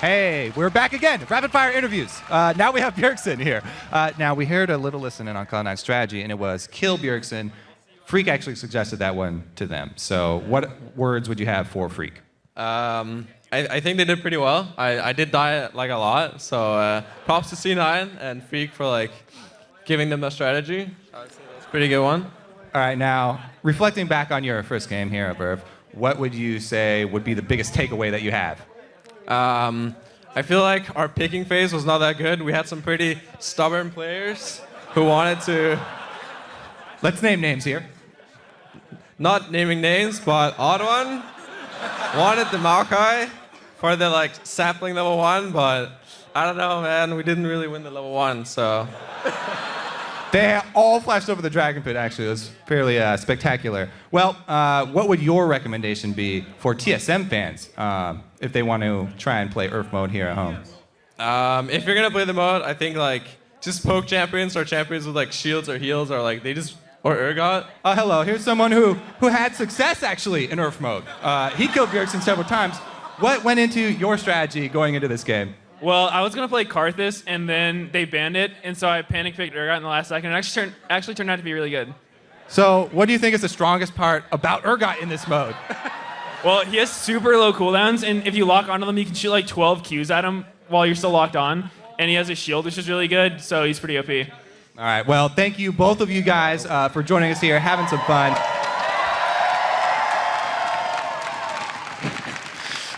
Hey, we're back again. Rapid fire interviews. Now we have Bjergsen here. Now we heard a little listen in on Cloud9 strategy, and it was kill Bjergsen. Freak actually suggested that one to them. So what words would you have for Freak? I think they did pretty well. I did die like a lot, so props to C9 and Freak for like giving them the strategy. I would say that's a pretty good one. All right, now reflecting back on your first game here at Verve, what would you say would be the biggest takeaway that you have? I feel like our picking phase was not that good. We had some pretty stubborn players who wanted to... Let's name names here. Not naming names, but Odd One wanted the Maokai for the like sapling level 1, but I don't know, man. We didn't really win the level 1, so... They all flashed over the Dragon Pit, actually. It was fairly spectacular. Well, what would your recommendation be for TSM fans if they want to try and play URF mode here at home? If you're going to play the mode, I think like just poke champions or champions with like shields or heals or like or Urgot. Hello, here's someone who had success, actually, in URF mode. He killed Bjergsen several times. What went into your strategy going into this game? Well, I was going to play Karthus, and then they banned it, and so I panic-picked Urgot in the last second. It actually turned out to be really good. So what do you think is the strongest part about Urgot in this mode? Well, he has super low cooldowns, and if you lock onto them, you can shoot like 12 Qs at him while you're still locked on. And he has a shield, which is really good, so he's pretty OP. All right, well, thank you, both of you guys, for joining us here, having some fun.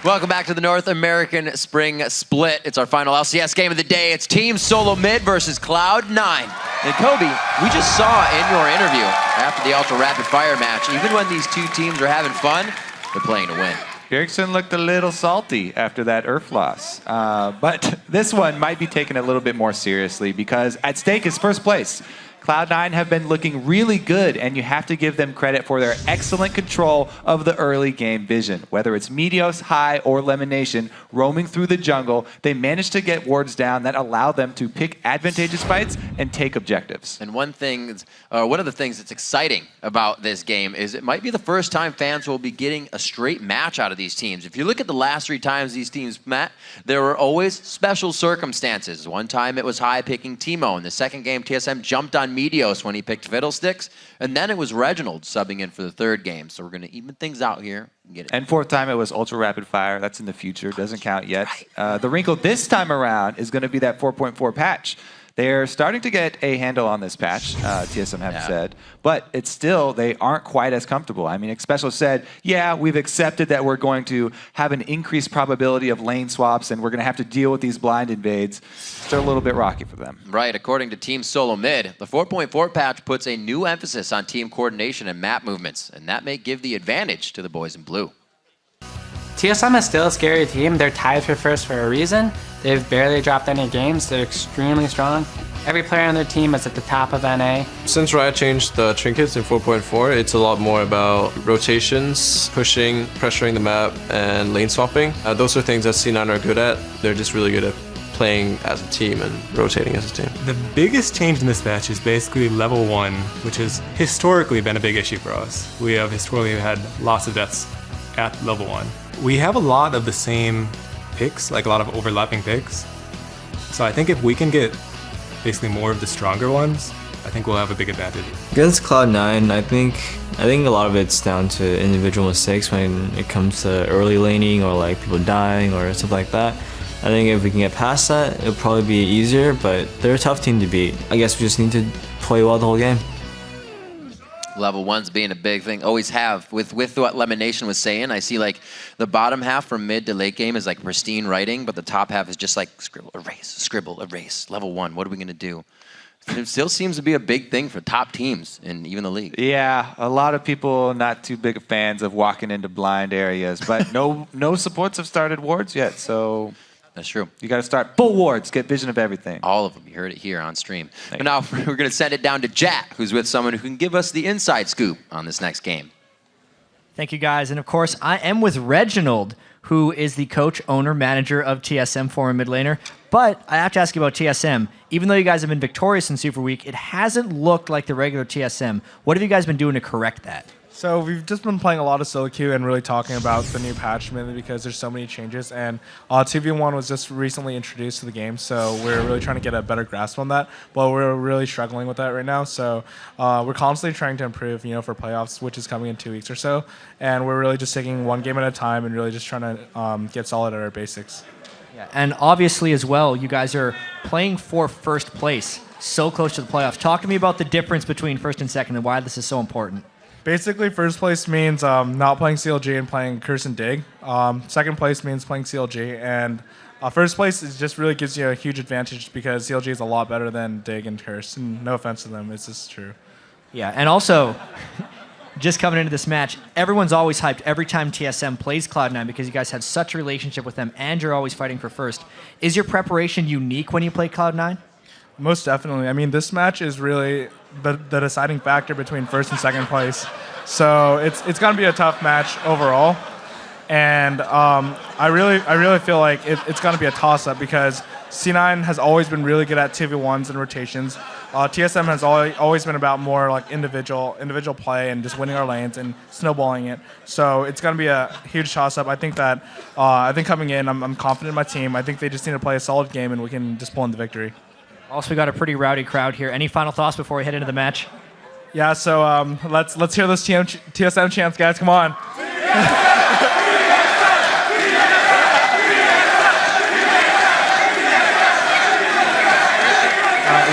Welcome back to the North American Spring Split. It's our final LCS game of the day. It's Team Solo Mid versus Cloud9. And Kobe, we just saw in your interview after the Ultra Rapid Fire match, even when these two teams are having fun, they're playing to win. Bjergsen looked a little salty after that URF loss. But this one might be taken a little bit more seriously because at stake is first place. Cloud9 have been looking really good, and you have to give them credit for their excellent control of the early game vision. Whether it's Meteos, High, or Lemonation, roaming through the jungle, they managed to get wards down that allow them to pick advantageous fights and take objectives. And one of the things that's exciting about this game is it might be the first time fans will be getting a straight match out of these teams. If you look at the last 3 times these teams met, there were always special circumstances. One time it was High picking Teemo. In the second game, TSM jumped on Meteos when he picked Fiddlesticks, and then it was Reginald subbing in for the third game. So we're going to even things out here and get it. And fourth time it was Ultra Rapid Fire. That's in the future. Doesn't count yet. The wrinkle this time around is going to be that 4.4 patch. They're starting to get a handle on this patch, TSM have said, but it's still, they aren't quite as comfortable. I mean, Xpecial said, yeah, we've accepted that we're going to have an increased probability of lane swaps and we're going to have to deal with these blind invades. Still a little bit rocky for them. Right, according to Team Solo Mid, the 4.4 patch puts a new emphasis on team coordination and map movements, and that may give the advantage to the boys in blue. TSM is still a scary team. They're tied for first for a reason. They've barely dropped any games. They're extremely strong. Every player on their team is at the top of NA. Since Riot changed the trinkets in 4.4, it's a lot more about rotations, pushing, pressuring the map, and lane swapping. Those are things that C9 are good at. They're just really good at playing as a team and rotating as a team. The biggest change in this patch is basically level 1, which has historically been a big issue for us. We have historically had lots of deaths at level 1. We have a lot of the same picks, like a lot of overlapping picks. So I think if we can get basically more of the stronger ones, I think we'll have a big advantage. Against Cloud9, I think a lot of it's down to individual mistakes when it comes to early laning or like people dying or stuff like that. I think if we can get past that, it'll probably be easier, but they're a tough team to beat. I guess we just need to play well the whole game. Level 1's being a big thing, always have. With what Lemonation was saying, I see like the bottom half from mid to late game is like pristine writing, but the top half is just like scribble, erase. Level 1, what are we going to do? It still seems to be a big thing for top teams in even the league. Yeah, a lot of people not too big fans of walking into blind areas, but no supports have started wards yet, so... That's true. You got to start full wards, get vision of everything. All of them. You heard it here on stream. But now we're going to send it down to Jack, who's with someone who can give us the inside scoop on this next game. Thank you, guys. And of course, I am with Reginald, who is the coach, owner, manager of TSM, former mid laner. But I have to ask you about TSM. Even though you guys have been victorious in Super Week, it hasn't looked like the regular TSM. What have you guys been doing to correct that? So we've just been playing a lot of solo queue and really talking about the new patch, mainly because there's so many changes, and 2v1 was just recently introduced to the game, so we're really trying to get a better grasp on that, but we're really struggling with that right now. So we're constantly trying to improve, for playoffs, which is coming in 2 weeks or so, and we're really just taking one game at a time and really just trying to get solid at our basics. Yeah, and obviously as well, you guys are playing for first place, so close to the playoffs. Talk to me about the difference between first and second and why this is so important. Basically, first place means not playing CLG and playing Curse and Dig. Second place means playing CLG, and first place just really gives you a huge advantage because CLG is a lot better than Dig and Curse. And no offense to them, it's just true. Yeah, and also, just coming into this match, everyone's always hyped every time TSM plays Cloud9 because you guys have such a relationship with them and you're always fighting for first. Is your preparation unique when you play Cloud9? Most definitely. I mean, this match is really the deciding factor between first and second place. So it's going to be a tough match overall. And I really feel like it's going to be a toss-up because C9 has always been really good at 2v1s and rotations. TSM has always been about more like individual play and just winning our lanes and snowballing it. So it's going to be a huge toss-up. I think coming in, I'm confident in my team. I think they just need to play a solid game and we can just pull in the victory. Also, we got a pretty rowdy crowd here. Any final thoughts before we head into the match? Yeah, so let's hear those TSM chants, guys. Come on.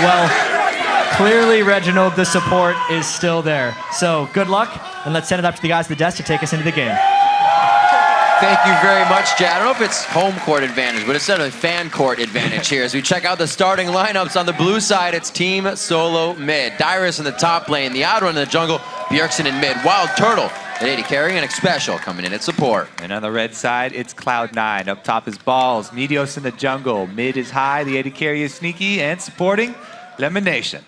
Well, clearly, Reginald, the support is still there. So good luck, and let's send it up to the guys at the desk to take us into the game. Thank you very much, Chad. I don't know if it's home court advantage, but it's definitely fan court advantage here. As we check out the starting lineups on the blue side, it's Team Solo mid. Dyrus in the top lane, the Outrun in the jungle, Bjergsen in mid, Wild Turtle at AD carry, and Xpecial coming in at support. And on the red side, it's Cloud9. Up top is Balls, Meteos in the jungle. Mid is High, the AD carry is Sneaky, and supporting Lemonation.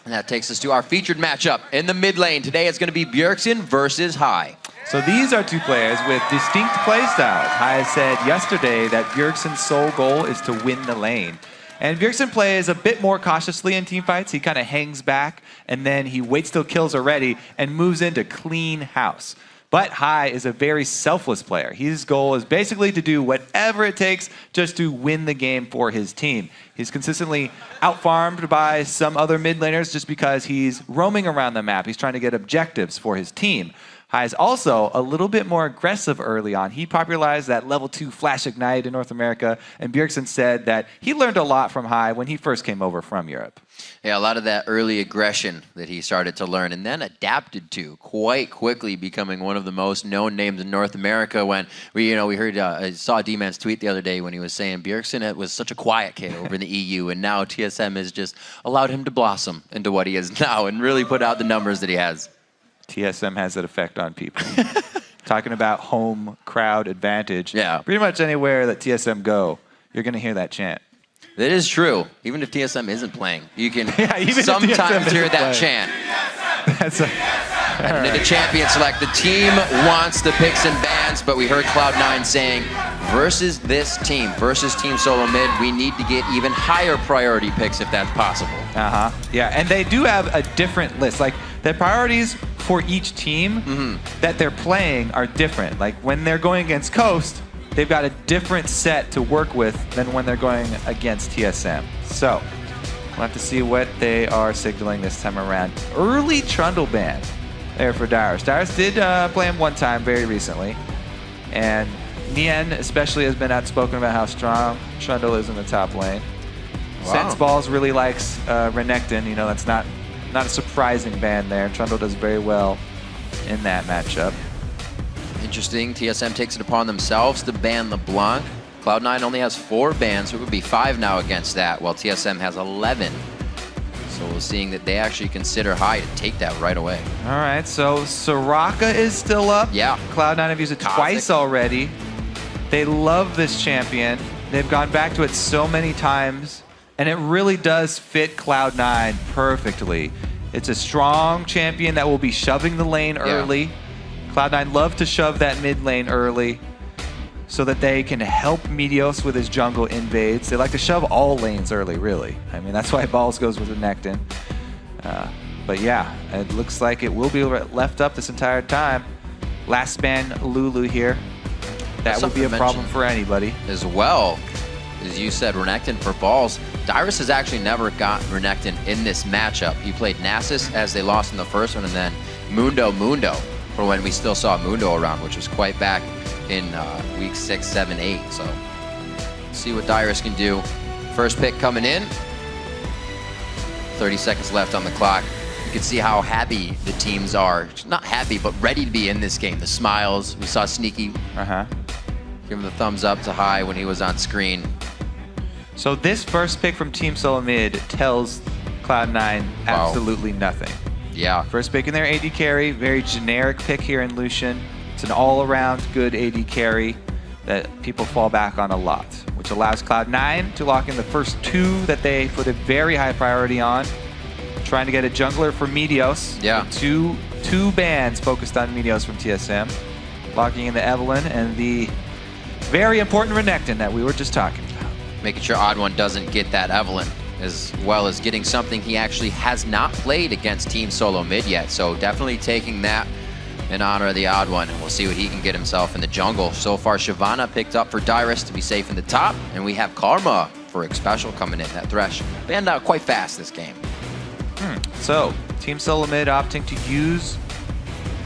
And that takes us to our featured matchup in the mid lane. Today it's going to be Bjergsen versus High. So these are two players with distinct playstyles. High said yesterday that Bjergsen's sole goal is to win the lane. And Bjergsen plays a bit more cautiously in teamfights. He kind of hangs back, and then he waits till kills are ready and moves into clean house. But High is a very selfless player. His goal is basically to do whatever it takes just to win the game for his team. He's consistently outfarmed by some other mid laners just because he's roaming around the map. He's trying to get objectives for his team. High is also a little bit more aggressive early on. He popularized that level 2 Flash Ignite in North America, and Bjergsen said that he learned a lot from High when he first came over from Europe. Yeah, a lot of that early aggression that he started to learn and then adapted to quite quickly, becoming one of the most known names in North America. When we heard, I saw D-Man's tweet the other day when he was saying Bjergsen was such a quiet kid over in the EU, and now TSM has just allowed him to blossom into what he is now and really put out the numbers that he has. TSM has that effect on people. Talking about home crowd advantage. Yeah. Pretty much anywhere that TSM go, you're going to hear that chant. That is true. Even if TSM isn't playing, you can even sometimes hear that chant. And in the champion select, the team wants the picks and bans, but we heard Cloud9 saying, versus this team, versus Team Solo mid, we need to get even higher priority picks if that's possible. Yeah, and they do have a different list. Like, the priorities for each team that they're playing are different. Like, when they're going against Coast, they've got a different set to work with than when they're going against TSM. So, we'll have to see what they are signaling this time around. Early Trundle ban there for Dyrus. Dyrus did play him one time very recently. And Nien especially has been outspoken about how strong Trundle is in the top lane. Wow. Sense Balls really likes Renekton. That's not a surprising ban there. Trundle does very well in that matchup. Interesting. TSM takes it upon themselves to ban LeBlanc. Cloud9 only has 4 bans, so it would be 5 now against that, while TSM has 11. So we're seeing that they actually consider High to take that right away. All right, so Soraka is still up. Yeah. Cloud9 have used it twice already. They love this champion. They've gone back to it so many times, and it really does fit Cloud9 perfectly. It's a strong champion that will be shoving the lane early. Cloud9 love to shove that mid lane early so that they can help Meteos with his jungle invades. They like to shove all lanes early, really. I mean, that's why Balls goes with Renekton. But yeah, it looks like it will be left up this entire time. Last man Lulu here. That would be a problem for anybody. As well, as you said, Renekton for balls. Dyrus has actually never got Renekton in this matchup. He played Nasus as they lost in the first one, and then Mundo for when we still saw Mundo around, which was quite back in week 6, 7, 8. So let's see what Dyrus can do. First pick coming in. 30 seconds left on the clock. You can see how happy the teams are. Not happy, but ready to be in this game. The smiles. We saw Sneaky give him the thumbs up to high when he was on screen. So this first pick from Team Solo Mid tells Cloud9 absolutely nothing. Yeah. First pick in their AD carry, very generic pick here in Lucian. It's an all-around good AD carry that people fall back on a lot, which allows Cloud9 to lock in the first 2 that they put a very high priority on. Trying to get a jungler for Meteos. Yeah. Two bans focused on Meteos from TSM. Locking in the Evelynn and the very important Renekton that we were just talking about. Making sure Odd1 doesn't get that Evelynn, as well as getting something he actually has not played against Team Solo Mid yet. So definitely taking that in honor of the Odd1. And we'll see what he can get himself in the jungle. So far, Shyvana picked up for Dyrus to be safe in the top. And we have Karma for a special coming in. That Thresh banned out quite fast this game. So, Team Solo Mid opting to use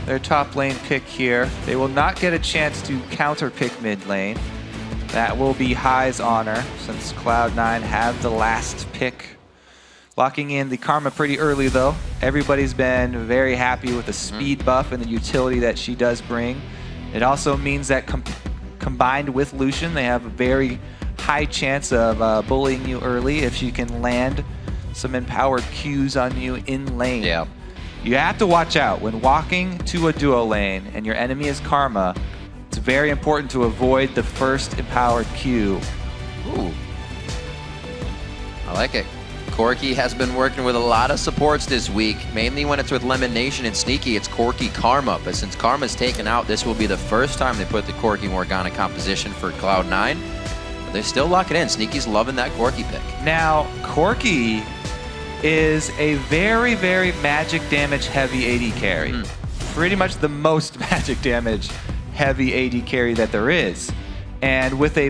their top lane pick here. They will not get a chance to counter pick mid lane. That will be High's honor, since Cloud9 have the last pick. Locking in the Karma pretty early though. Everybody's been very happy with the speed buff and the utility that she does bring. It also means that combined with Lucian, they have a very high chance of bullying you early if she can land some empowered Qs on you in lane. Yeah. You have to watch out when walking to a duo lane and your enemy is Karma. It's very important to avoid the first empowered Q. Ooh. I like it. Corki has been working with a lot of supports this week, mainly when it's with Lemon Nation and Sneaky, it's Corki Karma. But since Karma's taken out, this will be the first time they put the Corki Morgana composition for Cloud9. But they're still locking in. Sneaky's loving that Corki pick. Now, Corki is a very, very magic damage heavy AD carry. Pretty much the most magic damage heavy AD carry that there is. And with a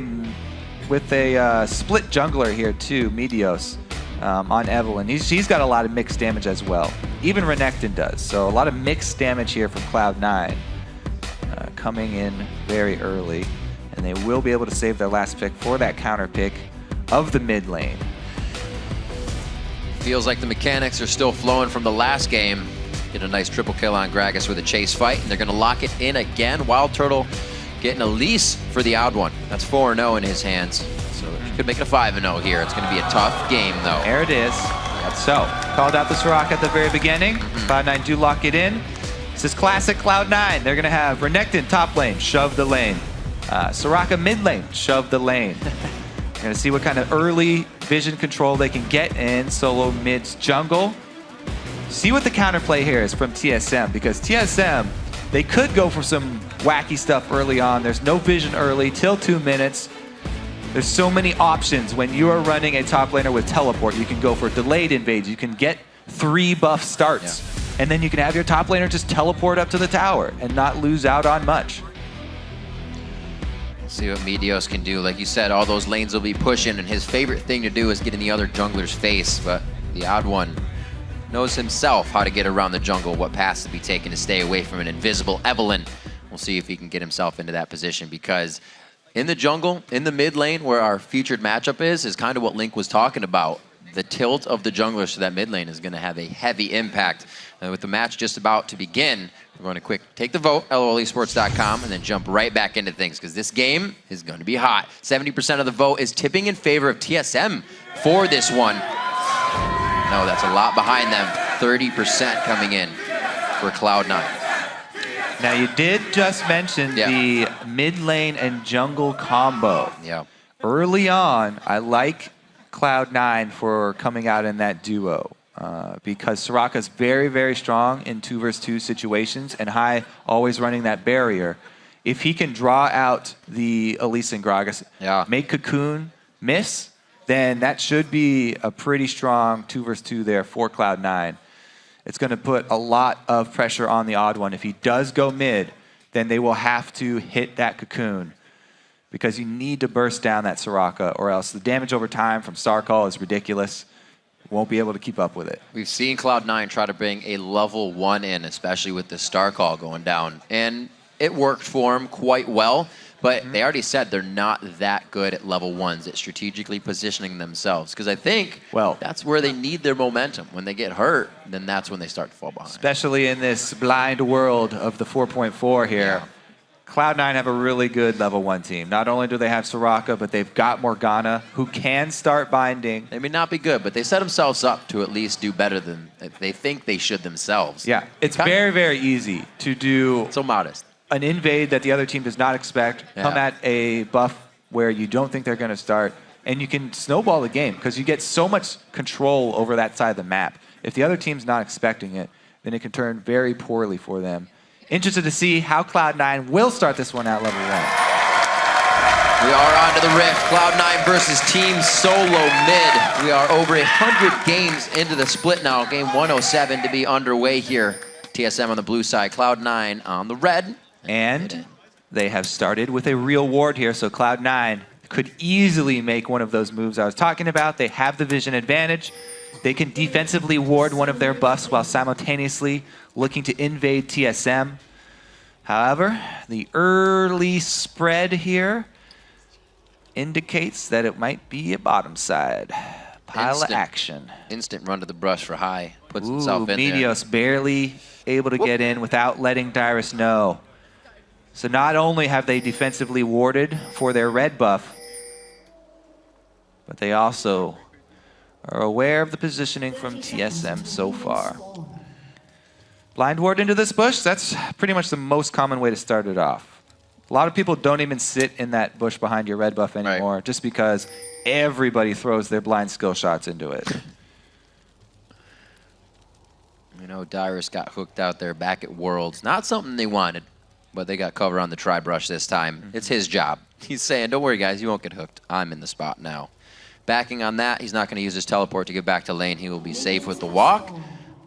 split jungler here too, Meteos, on Evelynn. He's got a lot of mixed damage as well. Even Renekton does. So a lot of mixed damage here from Cloud9 coming in very early. And they will be able to save their last pick for that counter pick of the mid lane. Feels like the mechanics are still flowing from the last game. Get a nice triple kill on Gragas with a chase fight, and they're going to lock it in again. Wild Turtle getting a lease for the Odd1. That's 4-0 in his hands. So he could make it a 5-0 here. It's going to be a tough game, though. There it is. So, called out the Soraka at the very beginning. Cloud9 do lock it in. This is classic Cloud9. They're going to have Renekton top lane, shove the lane. Soraka mid lane, shove the lane. We're going to see what kind of early vision control they can get in Solo Mid's jungle. See what the counterplay here is from TSM, because TSM, they could go for some wacky stuff early on. There's no vision early till 2 minutes. There's so many options when you are running a top laner with teleport. You can go for delayed invades. You can get 3 buff starts. Yeah. And then you can have your top laner just teleport up to the tower and not lose out on much. See what Meteos can do. Like you said, all those lanes will be pushing, and his favorite thing to do is get in the other jungler's face. But the Odd1 knows himself how to get around the jungle, what paths to be taken to stay away from an invisible Evelynn. We'll see if he can get himself into that position, because in the jungle, in the mid lane, where our featured matchup is kind of what Link was talking about. The tilt of the junglers to that mid lane is going to have a heavy impact. And with the match just about to begin, we're going to quick take the vote, lolesports.com, and then jump right back into things, because this game is going to be hot. 70% of the vote is tipping in favor of TSM for this one. No, that's a lot behind them. 30% coming in for Cloud9. Now, you did just mention the mid lane and jungle combo. Yeah. Early on, I like Cloud9 for coming out in that duo. Because Soraka's very, very strong in 2 versus 2 situations, and High always running that barrier. If he can draw out the Elise and Gragas, make Cocoon miss, then that should be a pretty strong 2 versus 2 there for Cloud9. It's going to put a lot of pressure on the Odd One. If he does go mid, then they will have to hit that Cocoon because you need to burst down that Soraka, or else the damage over time from Starcall is ridiculous. Won't be able to keep up with it. We've seen Cloud9 try to bring a level 1 in, especially with the Starcall going down. And it worked for them quite well, but they already said they're not that good at level 1s at strategically positioning themselves. Because I think that's where they need their momentum. When they get hurt, then that's when they start to fall behind. Especially in this blind world of the 4.4 here. Yeah. Cloud9 have a really good level 1 team. Not only do they have Soraka, but they've got Morgana, who can start binding. They may not be good, but they set themselves up to at least do better than they think they should themselves. Yeah, it's very, very easy to do so modest an invade that the other team does not expect, come at a buff where you don't think they're going to start, and you can snowball the game because you get so much control over that side of the map. If the other team's not expecting it, then it can turn very poorly for them. Interested to see how Cloud9 will start this one at level 1. We are on to the Rift. Cloud9 versus Team Solo Mid. We are over 100 games into the split now. Game 107 to be underway here. TSM on the blue side, Cloud9 on the red. And they have started with a real ward here, so Cloud9 could easily make one of those moves I was talking about. They have the vision advantage. They can defensively ward one of their buffs while simultaneously looking to invade TSM. However, the early spread here indicates that it might be a bottom side. Pile of action. Instant run to the brush for high. Puts himself in Meteos barely able to get in without letting Dyrus know. So not only have they defensively warded for their red buff, but they also are aware of the positioning from TSM so far. Blind ward into this bush, that's pretty much the most common way to start it off. A lot of people don't even sit in that bush behind your red buff anymore, just because everybody throws their blind skill shots into it. You know, Dyrus got hooked out there back at Worlds. Not something they wanted, but they got cover on the tri-brush this time. It's his job. He's saying, don't worry, guys, you won't get hooked. I'm in the spot now. Backing on that, he's not going to use his teleport to get back to lane. He will be safe with the walk.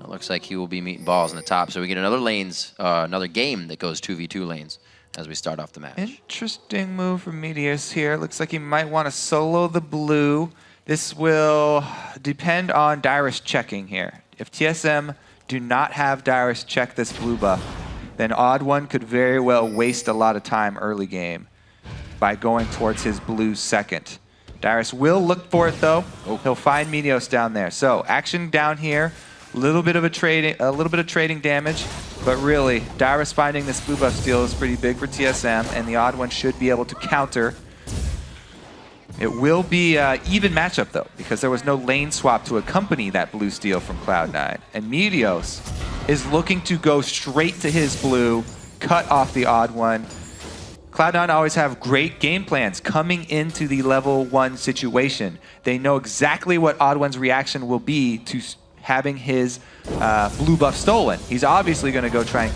It looks like he will be meeting balls in the top. So we get another game that goes 2v2 lanes as we start off the match. Interesting move from Meteos here. Looks like he might want to solo the blue. This will depend on Dyrus checking here. If TSM do not have Dyrus check this blue buff, then Odd One could very well waste a lot of time early game by going towards his blue second. Dyrus will look for it though. He'll find Meteos down there. So action down here, a little bit of trading damage, but really Dyrus finding this blue buff steal is pretty big for TSM, and the Odd One should be able to counter. It will be an even matchup though, because there was no lane swap to accompany that blue steal from Cloud9, and Meteos is looking to go straight to his blue, cut off the Odd One. Cloud9 always have great game plans coming into the level 1 situation. They know exactly what Odd One's reaction will be to having his blue buff stolen. He's obviously going to go try and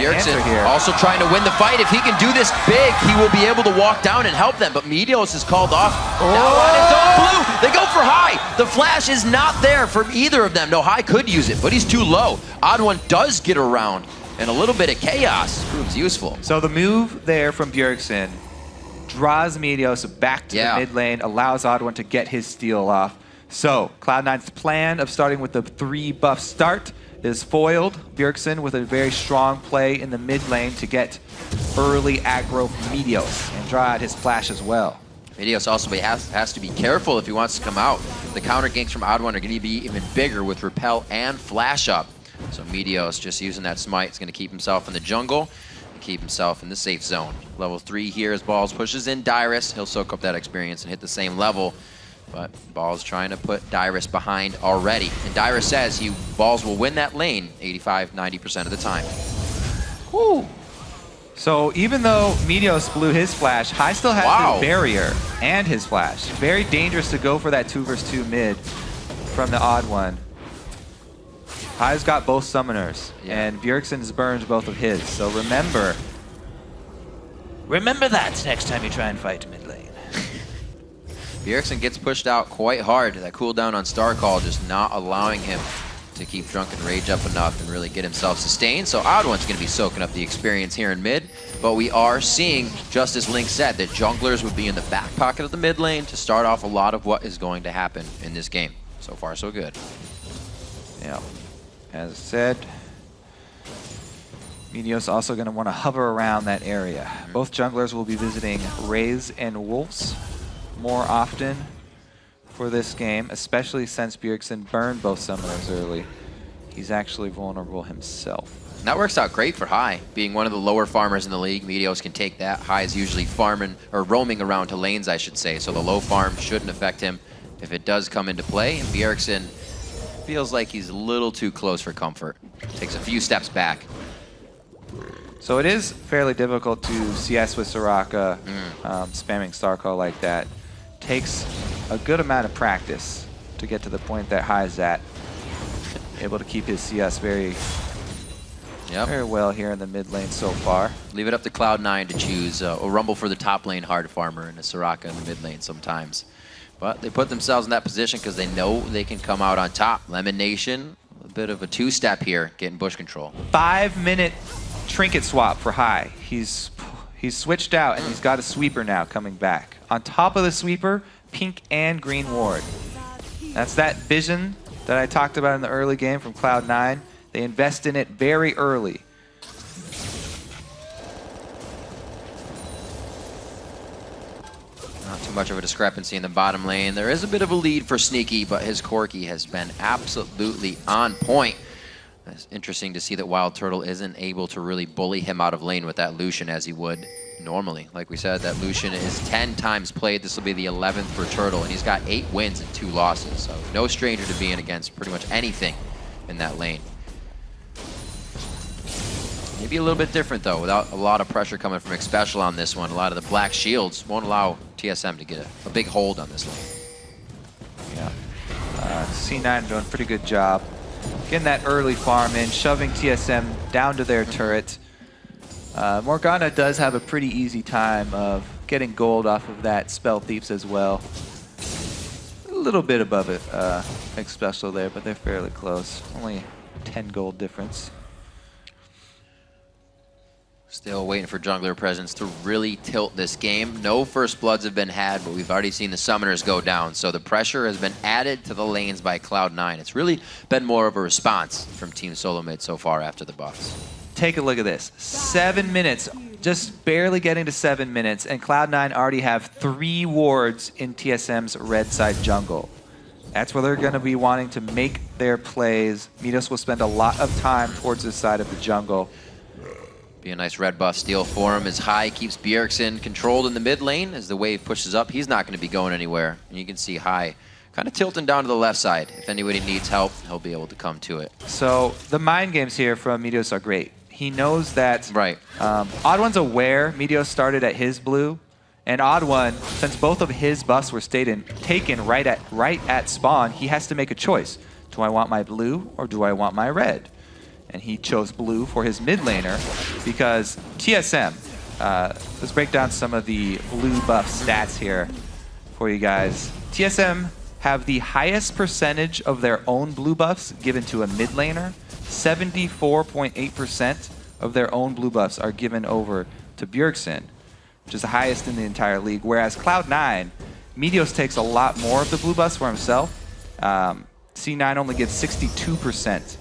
answer here. Also trying to win the fight. If he can do this big, he will be able to walk down and help them. But Meteos is called off. Now on his own blue. They go for high. The flash is not there from either of them. No, high could use it, but he's too low. Odd One does get around. And a little bit of chaos proves useful. So the move there from Bjergsen draws Meteos back to the mid lane, allows Odd One to get his steal off. So Cloud9's plan of starting with the 3 buff start is foiled. Bjergsen with a very strong play in the mid lane to get early aggro from Meteos and draw out his flash as well. Meteos also has to be careful if he wants to come out. The counter ganks from Odd One are going to be even bigger with Repel and Flash up. So Meteos just using that smite is going to keep himself in the jungle and keep himself in the safe zone. Level 3 here as Balls pushes in Dyrus. He'll soak up that experience and hit the same level. But Balls trying to put Dyrus behind already. And Dyrus says Balls will win that lane 85–90% of the time. Woo. So even though Meteos blew his flash, High still has his barrier and his flash. Very dangerous to go for that 2 versus 2 mid from the Odd One. High's got both summoners, and Bjergsen's burned both of his. So remember that next time you try and fight mid lane. Bjergsen gets pushed out quite hard. That cooldown on Starcall just not allowing him to keep Drunken Rage up enough and really get himself sustained. So Odd One's going to be soaking up the experience here in mid. But we are seeing, just as Link said, that junglers would be in the back pocket of the mid lane to start off a lot of what is going to happen in this game. So far, so good. Yeah. As I said, Meteos also going to want to hover around that area. Both junglers will be visiting Rays and Wolves more often for this game, especially since Bjergsen burned both summoners early. He's actually vulnerable himself. And that works out great for High. Being one of the lower farmers in the league, Meteos can take that. High is usually farming, or roaming around to lanes, I should say, so the low farm shouldn't affect him if it does come into play. And Bjergsen feels like he's a little too close for comfort. Takes a few steps back. So it is fairly difficult to CS with Soraka, spamming Starcall like that. Takes a good amount of practice to get to the point that High is at. Able to keep his CS very well here in the mid lane so far. Leave it up to Cloud9 to choose a rumble for the top lane hard farmer and a Soraka in the mid lane sometimes. But they put themselves in that position because they know they can come out on top. Lemon Nation, a bit of a two-step here, getting bush control. 5-minute trinket swap for High. He's switched out and he's got a sweeper now coming back. On top of the sweeper, pink and green ward. That's that vision that I talked about in the early game from Cloud9. They invest in it very early. Not too much of a discrepancy in the bottom lane. There is a bit of a lead for Sneaky, but his Corki has been absolutely on point. It's interesting to see that Wild Turtle isn't able to really bully him out of lane with that Lucian as he would normally. Like we said, that Lucian is 10 times played. This will be the 11th for Turtle, and he's got 8 wins and 2 losses. So no stranger to being against pretty much anything in that lane. Maybe a little bit different, though, without a lot of pressure coming from Xpecial on this one. A lot of the black shields won't allow TSM to get a big hold on this lane. Yeah. C9 doing a pretty good job getting that early farm in, shoving TSM down to their turret. Morgana does have a pretty easy time of getting gold off of that Spell Thieves as well. A little bit above it, Xpecial there, but they're fairly close. Only 10 gold difference. Still waiting for jungler presence to really tilt this game. No first bloods have been had, but we've already seen the summoners go down. So the pressure has been added to the lanes by Cloud9. It's really been more of a response from Team Solo Mid so far after the buffs. Take a look at this. 7 minutes, just barely getting to 7 minutes, and Cloud9 already have 3 wards in TSM's red side jungle. That's where they're going to be wanting to make their plays. Meteos will spend a lot of time towards this side of the jungle. Be a nice red buff steal for him as High keeps Bjergsen controlled in the mid lane. As the wave pushes up, he's not going to be going anywhere. And you can see High kind of tilting down to the left side. If anybody needs help, he'll be able to come to it. So the mind games here from Meteos are great. He knows that Odd One's aware Meteos started at his blue, and Odd One, since both of his buffs were taken right at spawn, he has to make a choice. Do I want my blue or do I want my red? And he chose blue for his mid laner because TSM, let's break down some of the blue buff stats here for you guys. TSM have the highest percentage of their own blue buffs given to a mid laner. 74.8% of their own blue buffs are given over to Bjergsen, which is the highest in the entire league. Whereas Cloud9, Meteos takes a lot more of the blue buffs for himself. C9 only gives 62%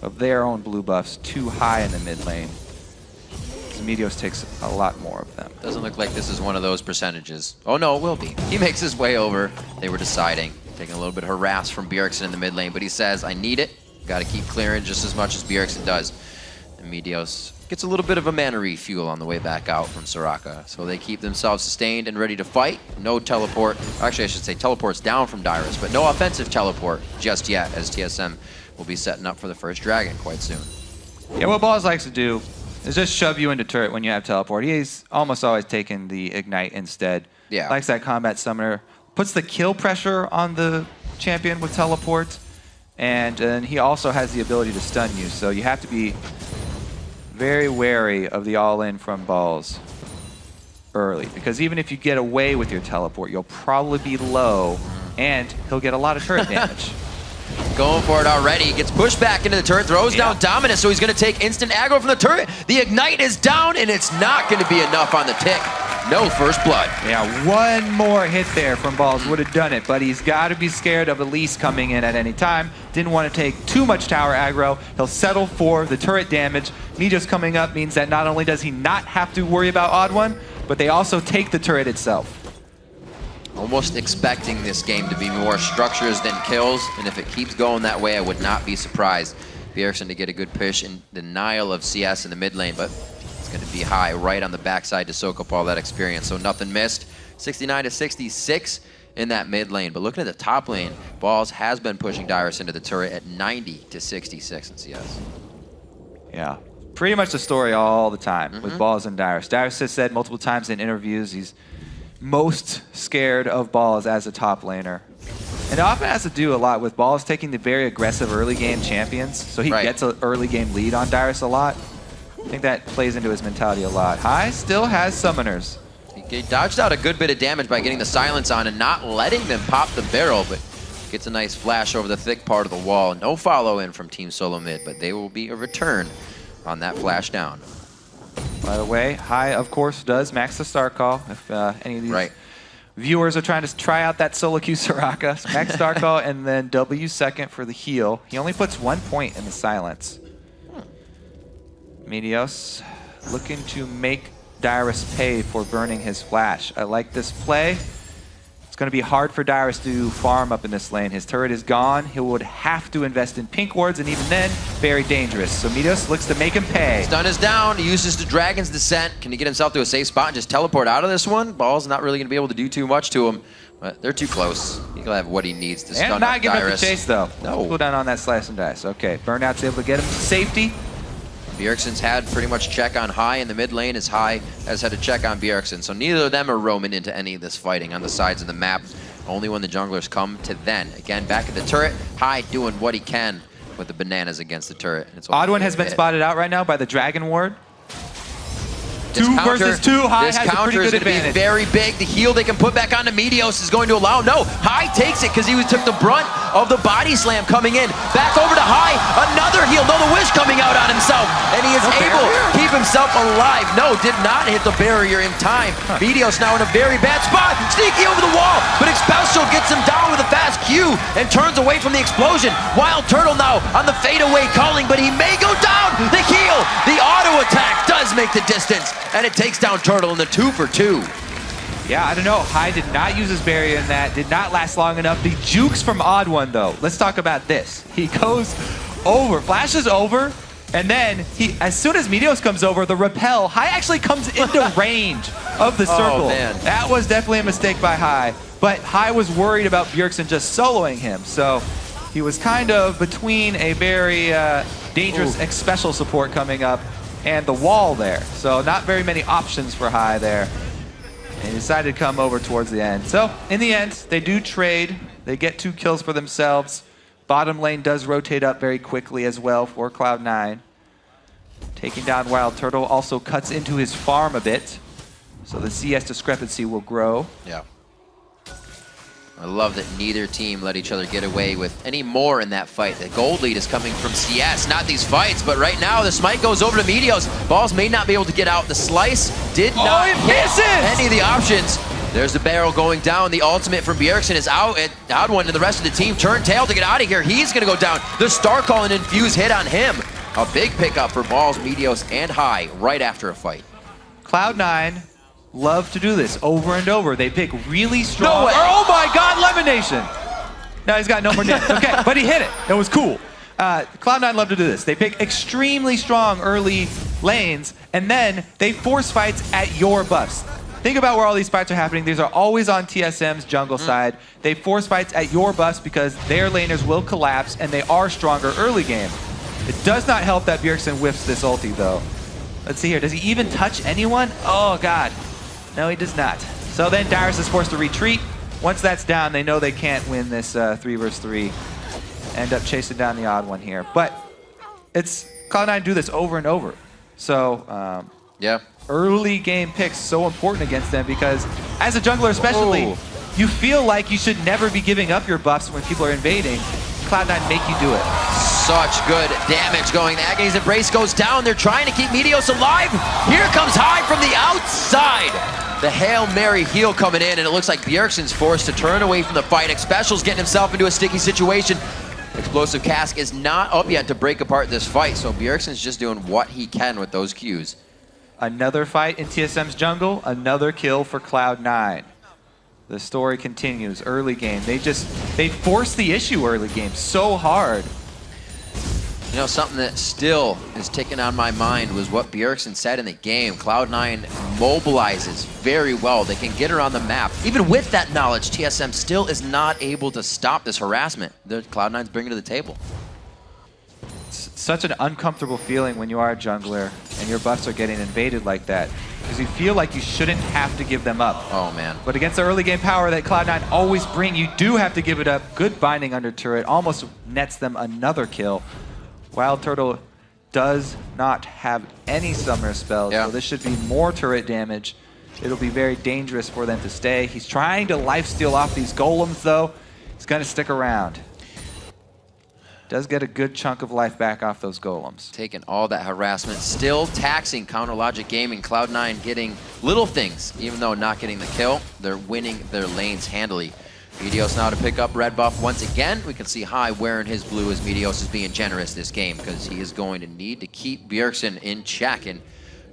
of their own blue buffs too high in the mid lane. Meteos takes a lot more of them. Doesn't look like this is one of those percentages. Oh no, it will be. He makes his way over. They were deciding. Taking a little bit of harass from Bjergsen in the mid lane, but he says, I need it. Got to keep clearing just as much as Bjergsen does. And Meteos gets a little bit of a mana refuel on the way back out from Soraka. So they keep themselves sustained and ready to fight. No teleport. Actually, I should say teleports down from Dyrus, but no offensive teleport just yet, as TSM will be setting up for the first dragon quite soon. Yeah, what Balls likes to do is just shove you into turret when you have teleport. He's almost always taking the ignite instead. Yeah. Likes that combat summoner. Puts the kill pressure on the champion with teleport. And he also has the ability to stun you. So you have to be very wary of the all-in from Balls early. Because even if you get away with your teleport, you'll probably be low. And he'll get a lot of turret damage. going for it already. Gets pushed back into the turret, throws down Dominus, so he's going to take instant aggro from the turret. The Ignite is down, and it's not going to be enough on the tick. No first blood. Yeah, one more hit there from Balls would have done it, but he's got to be scared of Elise coming in at any time. Didn't want to take too much tower aggro. He'll settle for the turret damage. Meteos coming up means that not only does he not have to worry about Odd One, but they also take the turret itself. Almost expecting this game to be more structures than kills, and if it keeps going that way, I would not be surprised. Bjergsen to get a good push in denial of CS in the mid lane, but it's going to be high right on the backside to soak up all that experience, so nothing missed. 69 to 66 in that mid lane, but looking at the top lane, Balls has been pushing Dyrus into the turret at 90 to 66 in CS. Yeah, pretty much the story all the time with Balls and Dyrus. Dyrus has said multiple times in interviews he's most scared of Balls as a top laner. And it often has to do a lot with Balls taking the very aggressive early game champions, so he gets an early game lead on Dyrus a lot. I think that plays into his mentality a lot. High still has summoners. He dodged out a good bit of damage by getting the silence on and not letting them pop the barrel, but gets a nice flash over the thick part of the wall. No follow in from Team Solo Mid, but they will be a return on that flash down. By the way, High, of course, does max the Star Call. If any of these viewers are trying to try out that solo queue Soraka, max Star Call and then W second for the heal. He only puts 1 point in the silence. Meteos looking to make Dyrus pay for burning his flash. I like this play. It's going to be hard for Dyrus to farm up in this lane. His turret is gone. He would have to invest in pink wards, and even then, very dangerous. So Meteos looks to make him pay. Stun is down. He uses the Dragon's Descent. Can he get himself to a safe spot and just teleport out of this one? Ball's not really going to be able to do too much to him, but they're too close. He'll have what he needs to stun And not give up the Dyrus. chase, though. No. Cool down on that slice and dice. Okay, Burnout's able to get him to safety. Bjergsen's had pretty much check on High in the mid lane as High has had a check on Bjergsen. So neither of them are roaming into any of this fighting on the sides of the map. Only when the junglers come to then. Again, back at the turret, High doing what he can with the bananas against the turret. Odd One has been spotted out right now by the Dragon Ward. 2 versus 2, High this has a pretty counter is good going to be advantage. very big. The heal they can put back onto Meteos is going to allow. No, High takes it because he took the brunt of the body slam coming in. Back over to High, another heal. No, the Wish coming out on himself, and he is able to keep himself alive. No, did not hit the barrier in time. Meteos now in a very bad spot. Sneaky over the wall, but Expulso gets him down with a fast Q and turns away from the explosion. Wild Turtle now on the fadeaway calling, but he may go down. The heal, the auto attack does make the distance. And it takes down Turtle in the 2 for 2. Yeah, I don't know. High did not use his barrier in that. Did not last long enough. The jukes from Odd One, though. Let's talk about this. He goes over, flashes over, and then as soon as Meteos comes over, the repel, High actually comes into range of the circle. Man. That was definitely a mistake by High. But High was worried about Bjergsen just soloing him. So he was kind of between a very dangerous special support coming up and the wall there. So not very many options for High there. And he decided to come over towards the end. So in the end, they do trade. They get 2 kills for themselves. Bottom lane does rotate up very quickly as well for Cloud9. Taking down Wild Turtle also cuts into his farm a bit. So the CS discrepancy will grow. Yeah. I love that neither team let each other get away with any more in that fight. The gold lead is coming from CS, not these fights. But right now, the smite goes over to Meteos. Balls may not be able to get out. The slice did not hit any of the options. There's the barrel going down. The ultimate from Bjergsen is out. Odd One and the rest of the team turn tail to get out of here. He's going to go down. The Star Call and Infuse hit on him. A big pickup for Balls, Meteos, and High right after a fight. Cloud9 love to do this over and over. They pick really strong. No way. Oh my God, Lemon Nation! No, he's got no more damage. Okay, but he hit it. It was cool. Cloud9 love to do this. They pick extremely strong early lanes, and then they force fights at your buffs. Think about where all these fights are happening. These are always on TSM's jungle side. They force fights at your buffs because their laners will collapse, and they are stronger early game. It does not help that Bjergsen whiffs this ulti, though. Let's see here. Does he even touch anyone? Oh, God. No, he does not. So then Dyrus is forced to retreat. Once that's down, they know they can't win this 3 versus 3. End up chasing down the Odd One here. But it's Cloud9 do this over and over. So early game picks so important against them because as a jungler especially, you feel like you should never be giving up your buffs when people are invading. Cloud9 make you do it. Such good damage going. The Agony's Embrace goes down. They're trying to keep Meteos alive. Here comes High from the outside. The Hail Mary heal coming in, and it looks like Bjergsen's forced to turn away from the fight. Xpecial's getting himself into a sticky situation. Explosive Cask is not up yet to break apart this fight, so Bjergsen's just doing what he can with those Qs. Another fight in TSM's jungle, another kill for Cloud9. The story continues. Early game, they forced the issue early game so hard. You know, something that still is ticking on my mind was what Bjergsen said in the game. Cloud9 mobilizes very well. They can get around the map. Even with that knowledge, TSM still is not able to stop this harassment that Cloud9's bringing to the table. It's such an uncomfortable feeling when you are a jungler and your buffs are getting invaded like that, because you feel like you shouldn't have to give them up. Oh, man. But against the early game power that Cloud9 always bring, you do have to give it up. Good binding under turret, almost nets them another kill. Wild Turtle does not have any summoner spells, so this should be more turret damage. It'll be very dangerous for them to stay. He's trying to lifesteal off these golems, though. He's going to stick around. Does get a good chunk of life back off those golems. Taking all that harassment, still taxing Counter Logic Gaming. Cloud9 getting little things, even though not getting the kill. They're winning their lanes handily. Meteos now to pick up red buff once again. We can see High wearing his blue as Meteos is being generous this game, because he is going to need to keep Bjergsen in check, and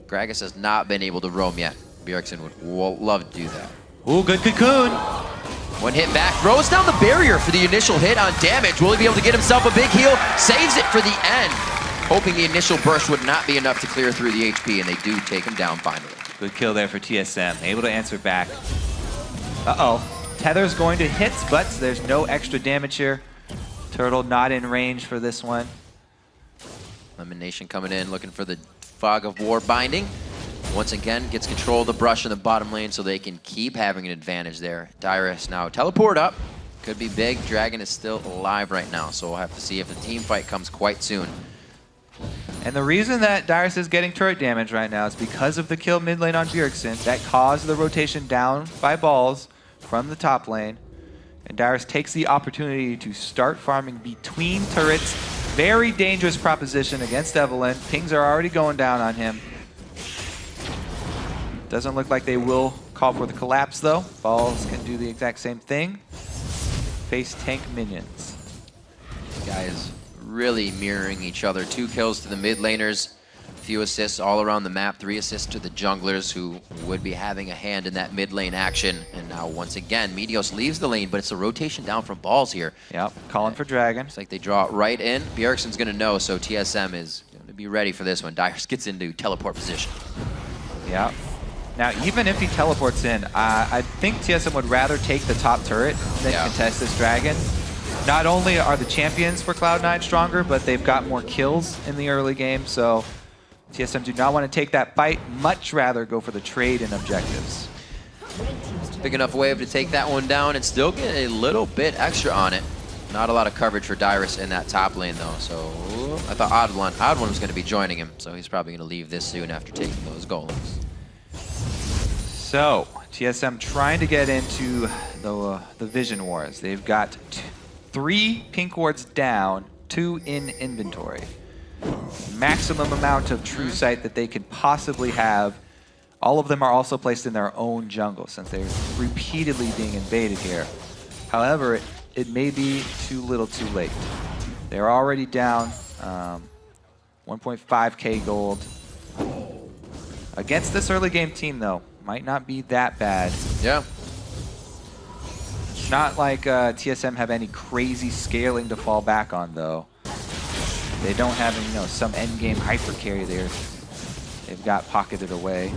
Gragas has not been able to roam yet. Bjergsen would love to do that. Ooh, good cocoon. One hit back, throws down the barrier for the initial hit on damage. Will he be able to get himself a big heal? Saves it for the end, hoping the initial burst would not be enough to clear through the HP, and they do take him down finally. Good kill there for TSM, able to answer back. Uh-oh. Tether's going to hit, but there's no extra damage here. Turtle not in range for this one. Elimination coming in, looking for the Fog of War binding. Once again, gets control of the brush in the bottom lane so they can keep having an advantage there. Dyrus now teleport up. Could be big. Dragon is still alive right now, so we'll have to see if the team fight comes quite soon. And the reason that Dyrus is getting turret damage right now is because of the kill mid lane on Bjergsen. That caused the rotation down by balls from the top lane, and Dyrus takes the opportunity to start farming between turrets. Very dangerous proposition against Evelynn. Pings are already going down on him. Doesn't look like they will call for the collapse though. Balls can do the exact same thing. Face tank minions. These guys really mirroring each other. 2 kills to the mid laners. Few assists all around the map, 3 assists to the junglers who would be having a hand in that mid lane action. And now once again, Meteos leaves the lane, but it's a rotation down from balls here. Yep, calling for Dragon. It's like they draw it right in. Bjergsen's gonna know, so TSM is gonna be ready for this one. Dyrus gets into teleport position. Yep. Now, even if he teleports in, I think TSM would rather take the top turret than contest this Dragon. Not only are the champions for Cloud9 stronger, but they've got more kills in the early game, so TSM do not want to take that fight, much rather go for the trade and objectives. Big enough wave to take that one down and still get a little bit extra on it. Not a lot of coverage for Dyrus in that top lane though, so I thought Odd One was going to be joining him, so he's probably going to leave this soon after taking those golems. So, TSM trying to get into the Vision Wars. They've got 3 pink wards down, 2 in inventory. Maximum amount of true sight that they could possibly have. All of them are also placed in their own jungle since they're repeatedly being invaded here. However, it may be too little too late. They're already down 1.5k gold. Against this early game team though, might not be that bad. Yeah. It's not like TSM have any crazy scaling to fall back on though. They don't have, some endgame hyper carry there. They've got pocketed away.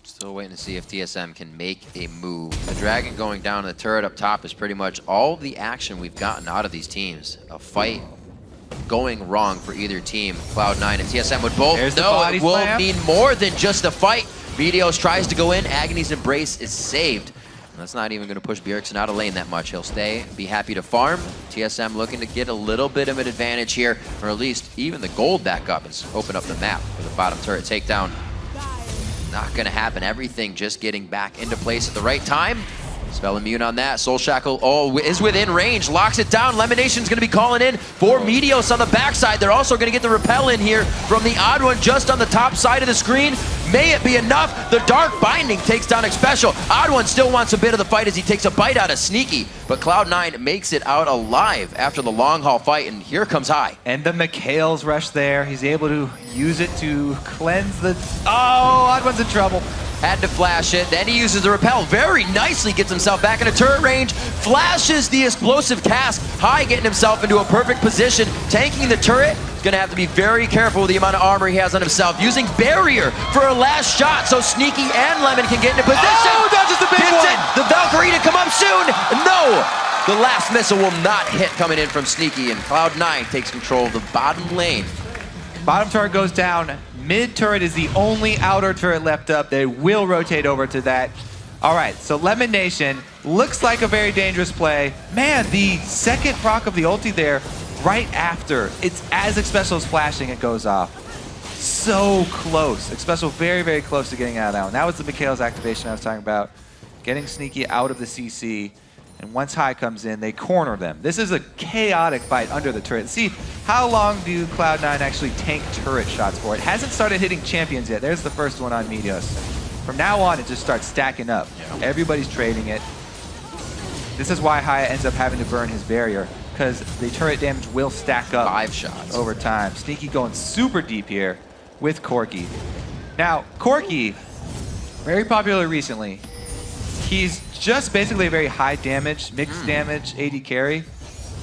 Still waiting to see if TSM can make a move. The Dragon going down to the turret up top is pretty much all the action we've gotten out of these teams. A fight going wrong for either team. Cloud9 and TSM would both know it will mean more than just a fight. Meteos tries to go in. Agony's Embrace is saved. That's not even going to push Bjergsen out of lane that much. He'll stay, be happy to farm. TSM looking to get a little bit of an advantage here, or at least even the gold back up and open up the map for the bottom turret takedown. Not going to happen. Everything just getting back into place at the right time. Spell immune on that. Soul Shackle is within range, locks it down. Lemonation's gonna be calling in for Meteos on the backside. They're also gonna get the repel in here from the Odd One just on the top side of the screen. May it be enough? The Dark Binding takes down Xpecial. Odd One still wants a bit of the fight as he takes a bite out of Sneaky, but Cloud9 makes it out alive after the long haul fight, and here comes High. And the Mikhail's rush there. He's able to use it to cleanse the... Oh, Odd One's in trouble. Had to flash it, then he uses the repel very nicely, gets himself back into turret range, flashes the explosive cask. High getting himself into a perfect position, tanking the turret. He's gonna have to be very careful with the amount of armor he has on himself, using barrier for a last shot so Sneaky and Lemon can get into position. Oh, dodges the big Hits one. it. The Valkyrie to come up soon. No, the last missile will not hit coming in from Sneaky, and Cloud9 takes control of the bottom lane. Bottom turret goes down. Mid turret is the only outer turret left up. They will rotate over to that. All right, so Lemon Nation looks like a very dangerous play. Man, the second proc of the ulti there, right after, it's as Xpecial is flashing, it goes off. So close. Xpecial very, very close to getting out of that one. That was the Mikhail's activation I was talking about. Getting Sneaky out of the CC. And once High comes in, they corner them. This is a chaotic fight under the turret. See, how long do Cloud9 actually tank turret shots for? It hasn't started hitting champions yet. There's the first one on Meteos. From now on, it just starts stacking up. Yeah. Everybody's trading it. This is why High ends up having to burn his barrier, because the turret damage will stack up 5 shots over time. Sneaky going super deep here with Corki. Now, Corki, very popular recently. He's just basically a very high damage, mixed damage AD carry,